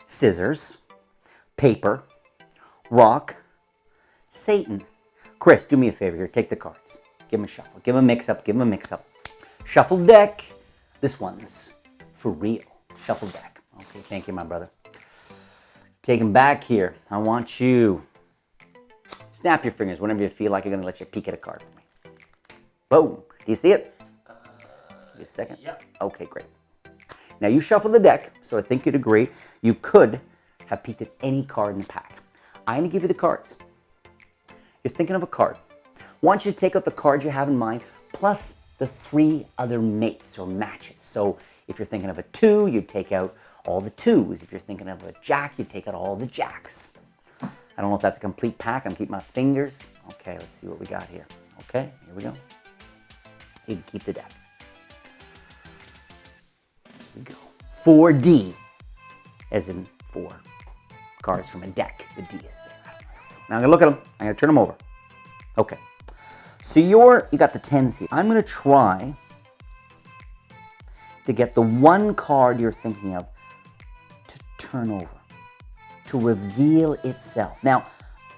scissors, paper, rock, Satan. Chris, do me a favor here. Take the cards. Give them a shuffle. Give them a mix-up. Give them a mix-up. Shuffle deck. This one's for real. Shuffle deck. Okay, thank you, my brother. Take them back here. I want you. Snap your fingers whenever you feel like you're going to let you peek at a card for me. Boom. Do you see it? Give me a second. Yep. Okay, great. Now you shuffle the deck, so I think you'd agree. You could have peeked at any card in the pack. I'm going to give you the cards. You're thinking of a card. I want you to take out the cards you have in mind, plus the 3 other mates or matches. So if you're thinking of a 2, you take out all the 2s. If you're thinking of a jack, you take out all the jacks. I don't know if that's a complete pack. I'm keeping my fingers. Okay, let's see what we got here. Okay, here we go. You can keep the deck. Here we go. 4D, as in 4 cards from a deck. The D is there. Now I'm gonna look at them. I'm gonna turn them over. Okay. So you got the 10s here. I'm gonna try to get the one card you're thinking of to turn over, to reveal itself. Now,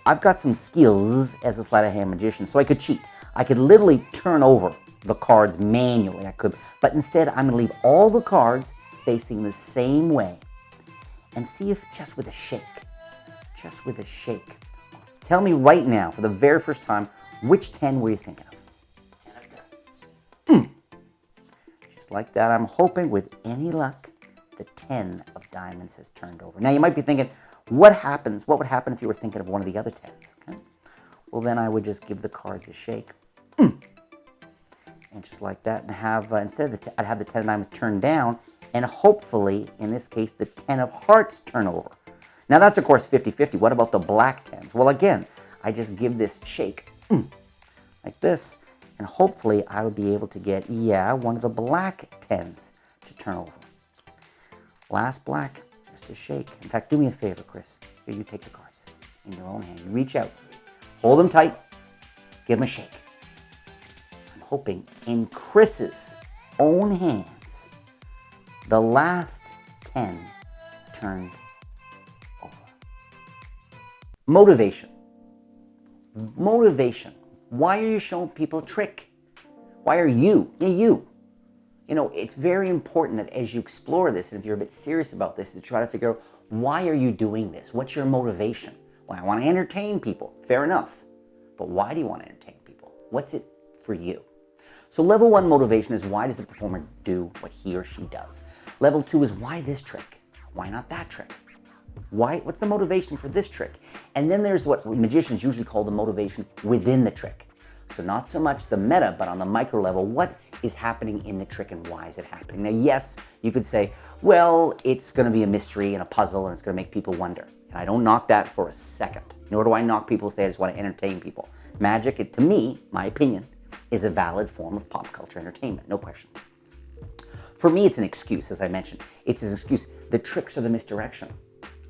I've got some skills as a sleight of hand magician, so I could cheat. I could literally turn over the cards manually. I could, but instead I'm gonna leave all the cards facing the same way and see if just with a shake, tell me right now, for the very first time, which 10 were you thinking of? Just like that, I'm hoping with any luck, the 10 of diamonds has turned over. Now you might be thinking, what would happen if you were thinking of one of the other 10s? Okay. Well, then I would just give the cards a shake. And just like that, and have, instead of I'd have the 10 of diamonds turned down, and hopefully, in this case, the 10 of hearts turn over. Now that's, of course, 50-50. What about the black 10s? Well, again, I just give this shake, like this, and hopefully I would be able to get, one of the black 10s to turn over. Last black, just a shake. In fact, do me a favor, Chris. Here, you take the cards in your own hand. You reach out, hold them tight, give them a shake. I'm hoping in Chris's own hands, the last 10 turned over. Motivation. Why are you showing people a trick? Why are you? You. You know, it's very important that as you explore this, and if you're a bit serious about this, to try to figure out, why are you doing this? What's your motivation? Well, I want to entertain people. Fair enough. But why do you want to entertain people? What's it for you? So level 1 motivation is, why does the performer do what he or she does? Level 2 is, why this trick? Why not that trick? What's the motivation for this trick? And then there's what magicians usually call the motivation within the trick. So not so much the meta, but on the micro level, what is happening in the trick and why is it happening? Now, yes, you could say, well, it's going to be a mystery and a puzzle and it's going to make people wonder. And I don't knock that for a second. Nor do I knock people who say I just want to entertain people. Magic, to me, my opinion, is a valid form of pop culture entertainment, no question. For me, it's an excuse, as I mentioned. It's an excuse. The tricks are the misdirection.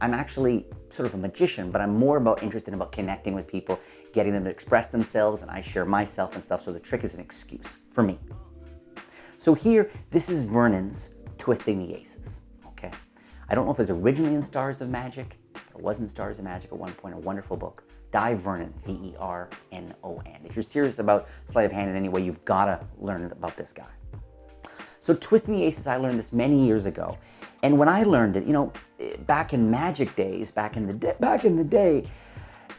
I'm actually sort of a magician, but I'm more interested about connecting with people, getting them to express themselves, and I share myself and stuff, so the trick is an excuse for me. So here, this is Vernon's Twisting the Aces, okay? I don't know if it was originally in Stars of Magic, but it was in Stars of Magic at one point, a wonderful book. Di Vernon, V-E-R-N-O-N. If you're serious about sleight of hand in any way, you've got to learn about this guy. So Twisting the Aces, I learned this many years ago. And when I learned it, you know, back in magic days, back in the day,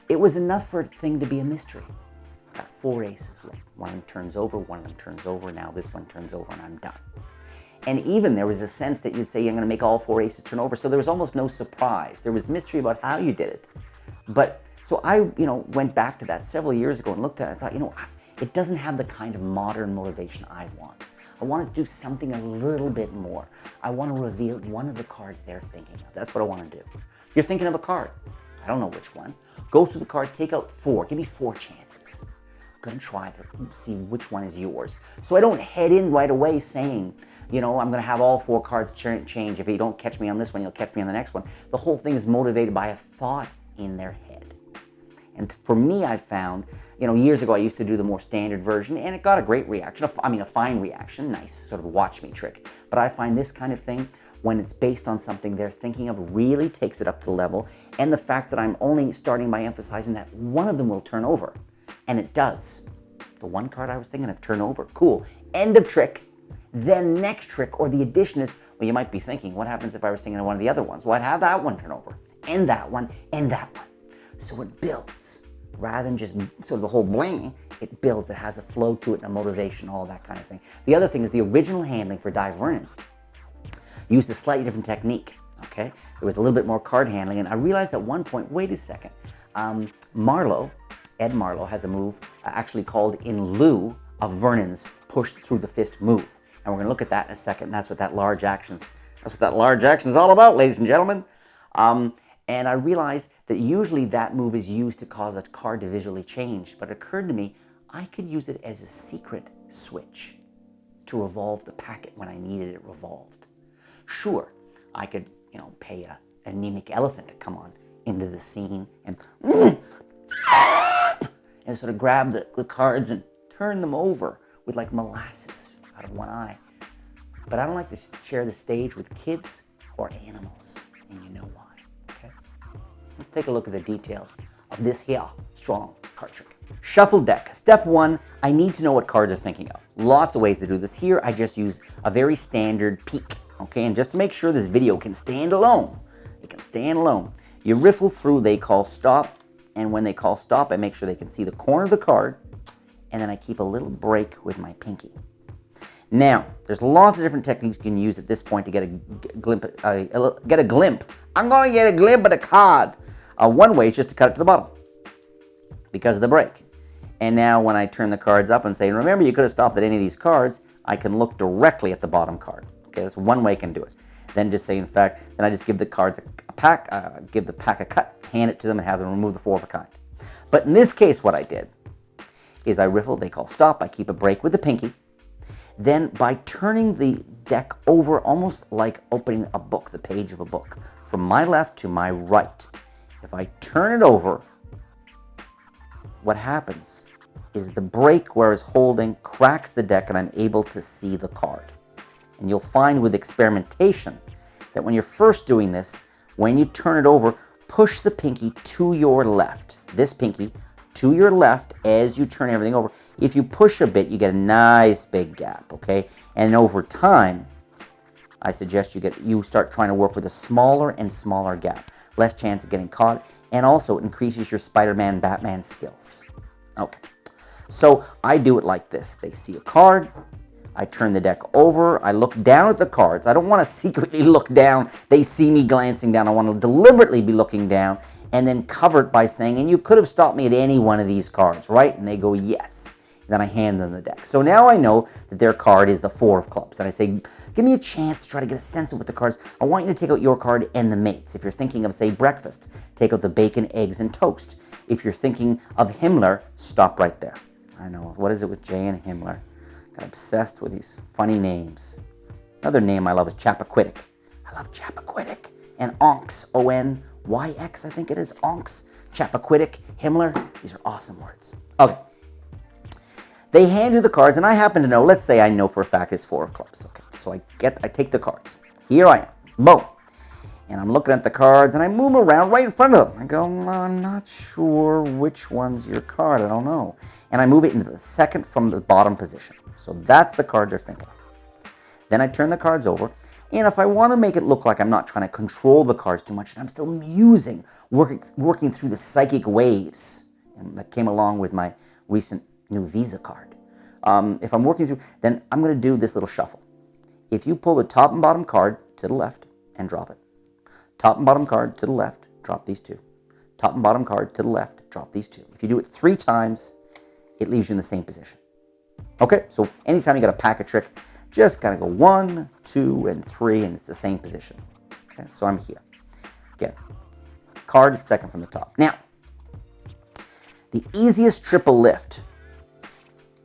it was enough for a thing to be a mystery. Got 4 aces. One of them turns over, one of them turns over, now this one turns over, and I'm done. And even there was a sense that you'd say, I'm going to make all 4 aces turn over, so there was almost no surprise. There was mystery about how you did it. But, so I, went back to that several years ago and looked at it and thought, it doesn't have the kind of modern motivation I want. I want to do something a little bit more. I want to reveal one of the cards they're thinking of. That's what I want to do. If you're thinking of a card, I don't know which one. Go through the card, take out 4. Give me 4 chances. I'm going to try to see which one is yours. So I don't head in right away saying, I'm going to have all 4 cards change. If you don't catch me on this one, you'll catch me on the next one. The whole thing is motivated by a thought in their head. And for me, I found, years ago I used to do the more standard version, and it got a great reaction. A fine reaction, nice sort of watch me trick. But I find this kind of thing, when it's based on something they're thinking of really takes it up to the level, and the fact that I'm only starting by emphasizing that one of them will turn over. And it does. The one card I was thinking of turn over. Cool. End of trick. Then next trick, or the addition is, well, you might be thinking, what happens if I was thinking of one of the other ones? Well, I'd have that one turn over, and that one, and that one. So it builds. Rather than just sort of the whole Blaine, it builds. It has a flow to it and a motivation, all that kind of thing. The other thing is the original handling for Divergence used a slightly different technique, okay? There was a little bit more card handling, and I realized at one point, wait a second, Ed Marlowe has a move actually called In Lieu of Vernon's Push Through the Fist move. And we're going to look at that in a second. That's what that large action is all about, ladies and gentlemen. And I realized that usually that move is used to cause a card to visually change. But it occurred to me, I could use it as a secret switch to revolve the packet when I needed it revolved. Sure, I could, pay an anemic elephant to come on into the scene and sort of grab the cards and turn them over with like molasses out of one eye. But I don't like to share the stage with kids or animals, and you know why, okay? Let's take a look at the details of this here strong card trick. Shuffle deck. Step one, I need to know what cards they're thinking of. Lots of ways to do this. Here, I just use a very standard peek, okay? And just to make sure this video can stand alone, it can stand alone. You riffle through, they call stop, and when they call stop, I make sure they can see the corner of the card, and then I keep a little break with my pinky. Now, there's lots of different techniques you can use at this point to get a glimpse. I'm going to get a glimpse of the card. One way is just to cut it to the bottom because of the break. And now when I turn the cards up and say, remember, you could have stopped at any of these cards, I can look directly at the bottom card. Okay, that's one way I can do it. Then just say, in fact, then I just give the cards a pack, give the pack a cut, hand it to them, and have them remove the 4 of a kind. But in this case, what I did is I riffle, they call stop, I keep a break with the pinky. Then by turning the deck over almost like opening a book, the page of a book, from my left to my right, if I turn it over, what happens is the break where I was holding cracks the deck and I'm able to see the card. And you'll find with experimentation that when you're first doing this, when you turn it over, push the pinky to your left. This pinky to your left as you turn everything over. If you push a bit, you get a nice big gap, okay? And over time, I suggest you start trying to work with a smaller and smaller gap. Less chance of getting caught, and also it increases your Spider-Man, Batman skills. Okay, so I do it like this. They see a card, I turn the deck over, I look down at the cards. I don't want to secretly look down. They see me glancing down. I want to deliberately be looking down and then cover it by saying, and you could have stopped me at any one of these cards, right? And they go, yes. Then I hand them the deck. So now I know that their card is the 4 of clubs. And I say, give me a chance to try to get a sense of what the cards. I want you to take out your card and the mates. If you're thinking of, say, breakfast, take out the bacon, eggs, and toast. If you're thinking of Himmler, stop right there. I know. What is it with Jay and Himmler? Got obsessed with these funny names. Another name I love is Chappaquiddick. I love Chappaquiddick. And Onks, O-N-Y-X, I think it is. Onks, Chappaquiddick, Himmler. These are awesome words. Okay. They hand you the cards, and I happen to know, let's say I know for a fact it's 4 of clubs. Okay, so I take the cards. Here I am. Boom. And I'm looking at the cards, and I move them around right in front of them. I go, I'm not sure which one's your card. I don't know. And I move it into the second from the bottom position. So that's the card they're thinking of. Then I turn the cards over, and if I want to make it look like I'm not trying to control the cards too much, and I'm still musing, working through the psychic waves, and that came along with my recent new Visa card. If I'm working through, then I'm going to do this little shuffle. If you pull the top and bottom card to the left and drop it. Top and bottom card to the left, drop these 2. Top and bottom card to the left, drop these 2. If you do it 3 times, it leaves you in the same position. Okay, so anytime you got a pack a trick, just kind of go 1, 2, and 3, and it's the same position. Okay, so I'm here. Again, card is second from the top. Now, the easiest triple lift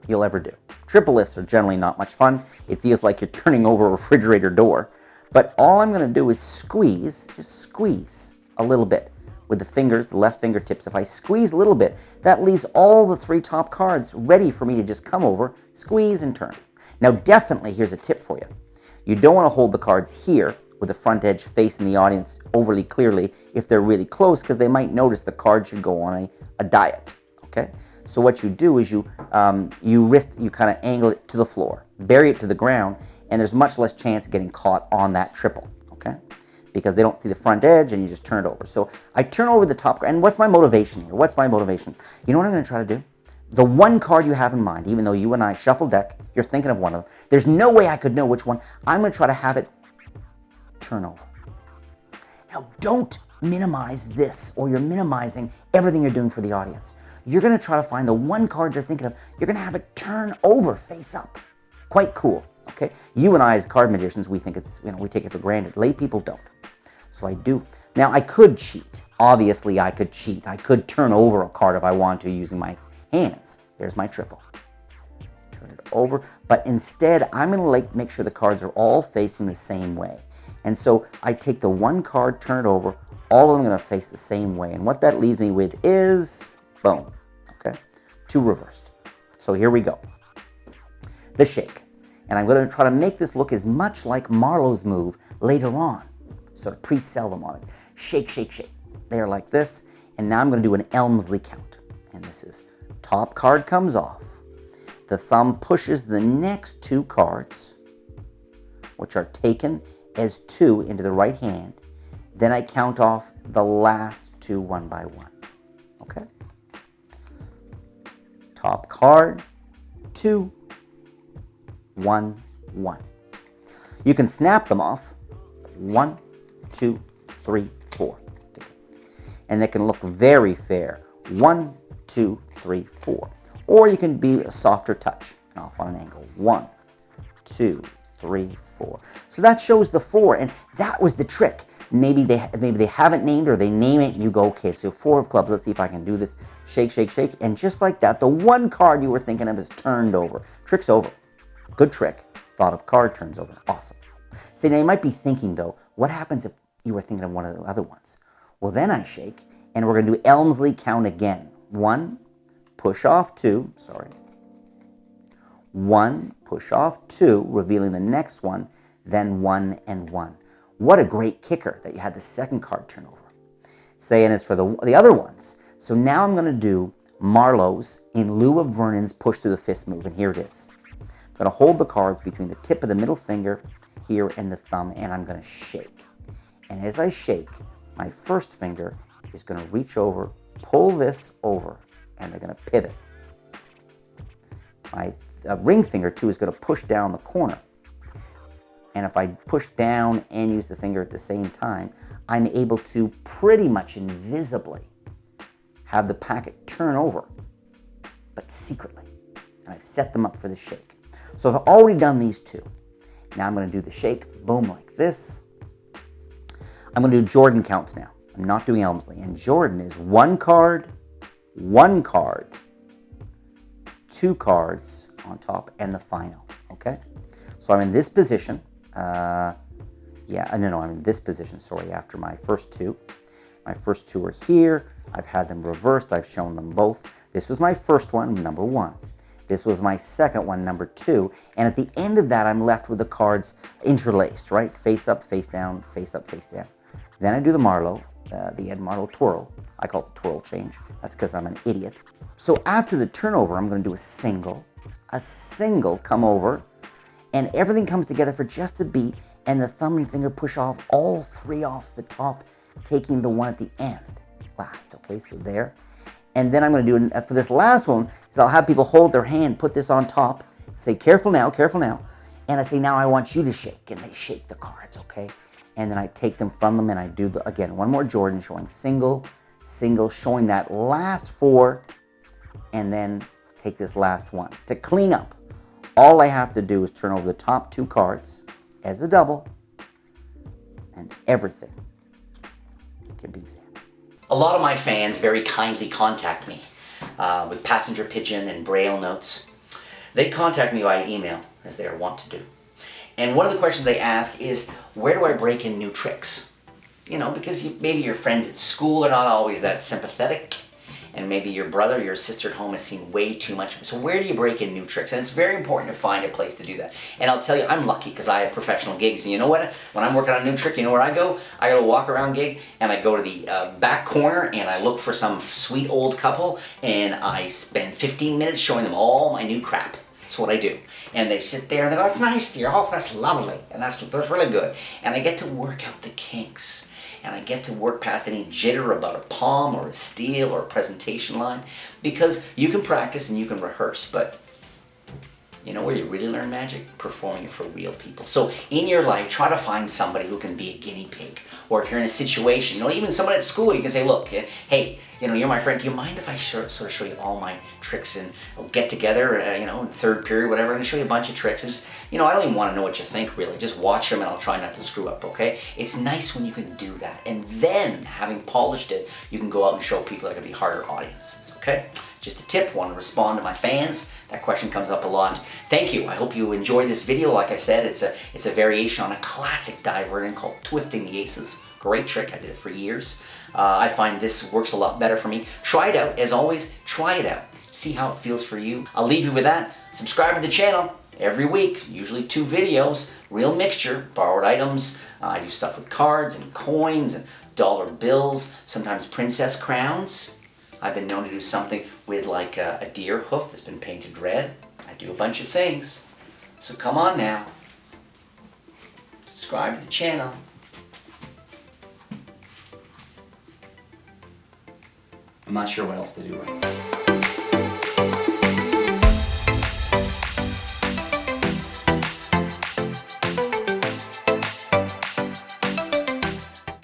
you'll ever do. Triple lifts are generally not much fun. It feels like you're turning over a refrigerator door. But all I'm going to do is squeeze, just squeeze a little bit with the fingers, the left fingertips. If I squeeze a little bit, that leaves all the 3 top cards ready for me to just come over, squeeze, and turn. Now definitely, here's a tip for you. You don't want to hold the cards here with the front edge facing the audience overly clearly if they're really close, because they might notice the card should go on a diet, okay? So what you do is you kind of angle it to the floor, bury it to the ground, and there's much less chance of getting caught on that triple, okay? Because they don't see the front edge and you just turn it over. So I turn over the top, and what's my motivation here? What's my motivation? You know what I'm going to try to do? The one card you have in mind, even though you and I shuffle deck, you're thinking of one of them. There's no way I could know which one. I'm going to try to have it turn over. Now, don't minimize this, or you're minimizing everything you're doing for the audience. You're going to try to find the one card you're thinking of. You're going to have it turn over, face up. Quite cool, okay? You and I, as card magicians, we think it's, we take it for granted. Lay people don't. So I do. Now, I could cheat. Obviously, I could cheat. I could turn over a card if I want to using my hands. There's my triple. Turn it over. But instead, I'm going to make sure the cards are all facing the same way. And so I take the one card, turn it over. All of them are going to face the same way. And what that leaves me with is, boom, okay? 2 reversed. So here we go. The shake. And I'm going to try to make this look as much like Marlowe's move later on. Sort of pre-sell them on it. Shake, shake, shake. They're like this. And now I'm going to do an Elmsley count. And this is top card comes off. The thumb pushes the next 2 cards, which are taken as 2 into the right hand. Then I count off the last 2 one by one. Okay? Top card, 2, 1, 1. You can snap them off. 1, 2, 3, 4. And they can look very fair. 1, 2, 3, 4. Or you can be a softer touch. And off on an angle. 1, 2, 3, 4. So that shows the 4, and that was the trick. Maybe they haven't named, or they name it, and you go, okay, so 4 of clubs, let's see if I can do this. Shake, shake, shake, and just like that, the one card you were thinking of is turned over. Trick's over. Good trick. Thought of card turns over. Awesome. See, now you might be thinking, though, what happens if you were thinking of one of the other ones? Well, then I shake, and we're going to do Elmsley count again. 1, push off 2, sorry. 1, push off 2, revealing the next one, then 1 and 1. What a great kicker that you had the second card turn over. Saying is for the other ones. So now I'm going to do Marlowe's in lieu of Vernon's push through the fist move, and here it is. I'm going to hold the cards between the tip of the middle finger here and the thumb, and I'm going to shake. And as I shake, my first finger is going to reach over, pull this over, and they're going to pivot. My ring finger, too, is going to push down the corner. And if I push down and use the finger at the same time, I'm able to pretty much invisibly have the packet turn over, but secretly. And I've set them up for the shake. So I've already done these 2. Now I'm going to do the shake, boom, like this. I'm going to do Jordan counts now. I'm not doing Elmsley. And Jordan is 1 card, 1 card, 2 cards on top, and the final, okay? So I'm in this position. I'm in this position, sorry, after my first 2. My first 2 are here. I've had them reversed. I've shown them both. This was my first one, number 1. This was my second one, number 2. And at the end of that, I'm left with the cards interlaced, right? Face up, face down, face up, face down. Then I do the Marlowe, the Ed Marlowe twirl. I call it the twirl change. That's because I'm an idiot. So after the turnover, I'm going to do a single, come over, and everything comes together for just a beat, and the thumb and finger push off all 3 off the top, taking the one at the end last, okay? So there. And then I'm going to do, for this last one, is I'll have people hold their hand, put this on top, say, careful now, and I say, now I want you to shake, and they shake the cards, okay? And then I take them from them, and I do, again, one more Jordan, showing single, showing that last 4, and then take this last one. To clean up, all I have to do is turn over the top 2 cards as a double, and everything can be said. A lot of my fans very kindly contact me with passenger pigeon and braille notes. They contact me via email, as they are wont to do. And one of the questions they ask is, where do I break in new tricks? You know, because maybe your friends at school are not always that sympathetic, and maybe your brother or your sister at home has seen way too much of it. So where do you break in new tricks? And it's very important to find a place to do that. And I'll tell you, I'm lucky because I have professional gigs. And you know what? When I'm working on a new trick, you know where I go? I go to a walk around gig, and I go to the back corner, and I look for some sweet old couple, and I spend 15 minutes showing them all my new crap. That's what I do. And they sit there and they go, "That's nice, dear. Oh, that's lovely. And that's really good." And I get to work out the kinks. And I get to work past any jitter about a palm or a steal or a presentation line. Because you can practice and you can rehearse, but you know where you really learn magic? Performing it for real people. So in your life, try to find somebody who can be a guinea pig. Or if you're in a situation, you know, even someone at school, you can say, "Look, hey, you know, you're my friend. Do you mind if I sort of show you all my tricks and we'll get together, you know, in third period, whatever, and show you a bunch of tricks." And just, you know, I don't even want to know what you think, really. Just watch them and I'll try not to screw up, okay? It's nice when you can do that. And then, having polished it, you can go out and show people that are going to be harder audiences, okay? Just a tip, want to respond to my fans. That question comes up a lot. Thank you. I hope you enjoyed this video. Like I said, it's a variation on a classic dive version called Twisting the Aces. Great trick. I did it for years. I find this works a lot better for me. Try it out. As always, try it out. See how it feels for you. I'll leave you with that. Subscribe to the channel every week. Usually 2 videos. Real mixture. Borrowed items. I do stuff with cards and coins and dollar bills. Sometimes princess crowns. I've been known to do something with like a deer hoof that's been painted red. I do a bunch of things. So come on now. Subscribe to the channel. I'm not sure what else to do right now.